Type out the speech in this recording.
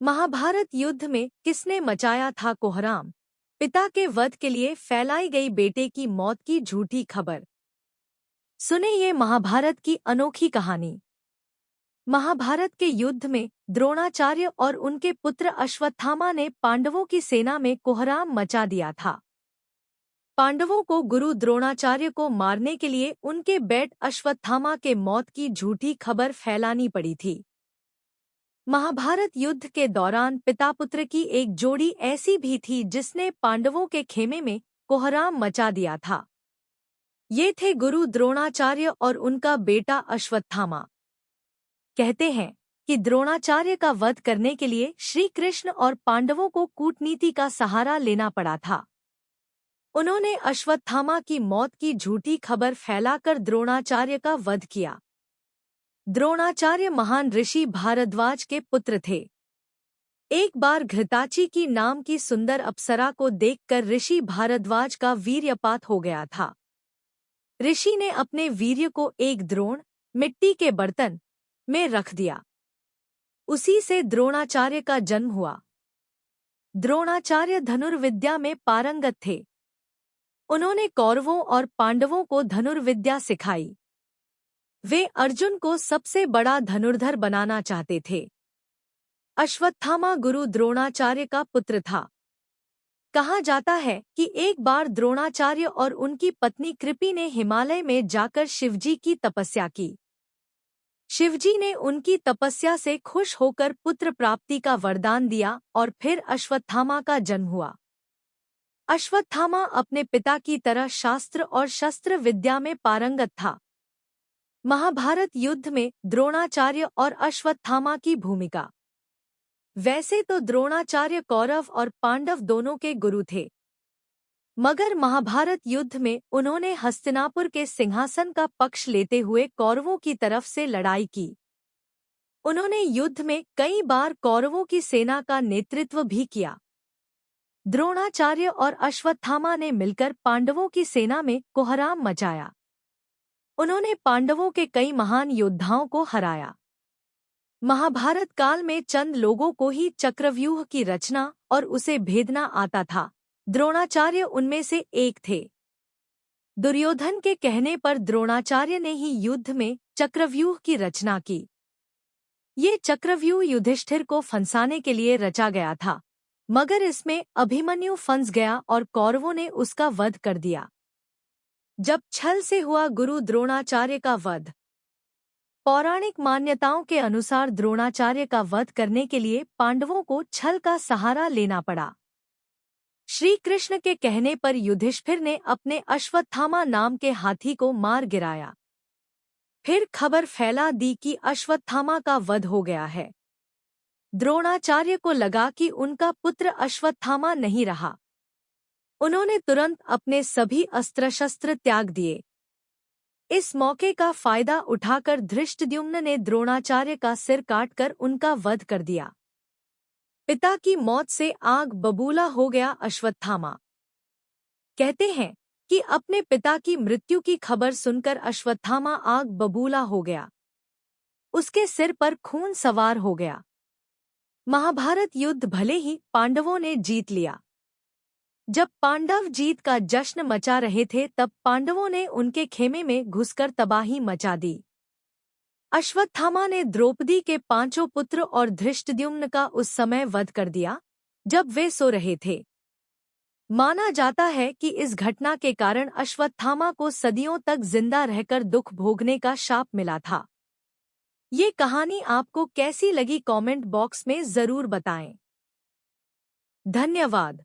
महाभारत युद्ध में किसने मचाया था कोहराम? पिता के वध के लिए फैलाई गई बेटे की मौत की झूठी खबर। सुने ये महाभारत की अनोखी कहानी। महाभारत के युद्ध में द्रोणाचार्य और उनके पुत्र अश्वत्थामा ने पांडवों की सेना में कोहराम मचा दिया था। पांडवों को गुरु द्रोणाचार्य को मारने के लिए उनके बेटे अश्वत्थामा के मौत की झूठी खबर फैलानी पड़ी थी। महाभारत युद्ध के दौरान पिता पुत्र की एक जोड़ी ऐसी भी थी जिसने पांडवों के खेमे में कोहराम मचा दिया था। ये थे गुरु द्रोणाचार्य और उनका बेटा अश्वत्थामा। कहते हैं कि द्रोणाचार्य का वध करने के लिए श्री कृष्ण और पांडवों को कूटनीति का सहारा लेना पड़ा था। उन्होंने अश्वत्थामा की मौत की झूठी खबर फैलाकर द्रोणाचार्य का वध किया। द्रोणाचार्य महान ऋषि भारद्वाज के पुत्र थे। एक बार घृताची की नाम की सुंदर अप्सरा को देखकर ऋषि भारद्वाज का वीर्यपात हो गया था। ऋषि ने अपने वीर्य को एक द्रोण मिट्टी के बर्तन में रख दिया। उसी से द्रोणाचार्य का जन्म हुआ। द्रोणाचार्य धनुर्विद्या में पारंगत थे। उन्होंने कौरवों और पांडवों को धनुर्विद्या सिखाई। वे अर्जुन को सबसे बड़ा धनुर्धर बनाना चाहते थे। अश्वत्थामा गुरु द्रोणाचार्य का पुत्र था। कहा जाता है कि एक बार द्रोणाचार्य और उनकी पत्नी कृपि ने हिमालय में जाकर शिवजी की तपस्या की। शिवजी ने उनकी तपस्या से खुश होकर पुत्र प्राप्ति का वरदान दिया और फिर अश्वत्थामा का जन्म हुआ। अश्वत्थामा अपने पिता की तरह शास्त्र और शस्त्र विद्या में पारंगत था। महाभारत युद्ध में द्रोणाचार्य और अश्वत्थामा की भूमिका। वैसे तो द्रोणाचार्य कौरव और पांडव दोनों के गुरु थे, मगर महाभारत युद्ध में उन्होंने हस्तिनापुर के सिंहासन का पक्ष लेते हुए कौरवों की तरफ से लड़ाई की। उन्होंने युद्ध में कई बार कौरवों की सेना का नेतृत्व भी किया। द्रोणाचार्य और अश्वत्थामा ने मिलकर पांडवों की सेना में कोहराम मचाया। उन्होंने पांडवों के कई महान योद्धाओं को हराया। महाभारत काल में चंद लोगों को ही चक्रव्यूह की रचना और उसे भेदना आता था। द्रोणाचार्य उनमें से एक थे। दुर्योधन के कहने पर द्रोणाचार्य ने ही युद्ध में चक्रव्यूह की रचना की। ये चक्रव्यूह युधिष्ठिर को फंसाने के लिए रचा गया था, मगर इसमें अभिमन्यु फंस गया और कौरवों ने उसका वध कर दिया। जब छल से हुआ गुरु द्रोणाचार्य का वध। पौराणिक मान्यताओं के अनुसार द्रोणाचार्य का वध करने के लिए पांडवों को छल का सहारा लेना पड़ा। श्री कृष्ण के कहने पर युधिष्ठिर ने अपने अश्वत्थामा नाम के हाथी को मार गिराया। फिर खबर फैला दी कि अश्वत्थामा का वध हो गया है। द्रोणाचार्य को लगा कि उनका पुत्र अश्वत्थामा नहीं रहा। उन्होंने तुरंत अपने सभी अस्त्र शस्त्र त्याग दिए। इस मौके का फायदा उठाकर धृष्टद्युम्न ने द्रोणाचार्य का सिर काटकर उनका वध कर दिया। पिता की मौत से आग बबूला हो गया अश्वत्थामा। कहते हैं कि अपने पिता की मृत्यु की खबर सुनकर अश्वत्थामा आग बबूला हो गया। उसके सिर पर खून सवार हो गया। महाभारत युद्ध भले ही पांडवों ने जीत लिया। जब पांडव जीत का जश्न मचा रहे थे तब पांडवों ने उनके खेमे में घुसकर तबाही मचा दी। अश्वत्थामा ने द्रौपदी के 5 पुत्र और धृष्टद्युम्न का उस समय वध कर दिया जब वे सो रहे थे। माना जाता है कि इस घटना के कारण अश्वत्थामा को सदियों तक जिंदा रहकर दुख भोगने का शाप मिला था। ये कहानी आपको कैसी लगी कमेंट बॉक्स में जरूर बताएं। धन्यवाद।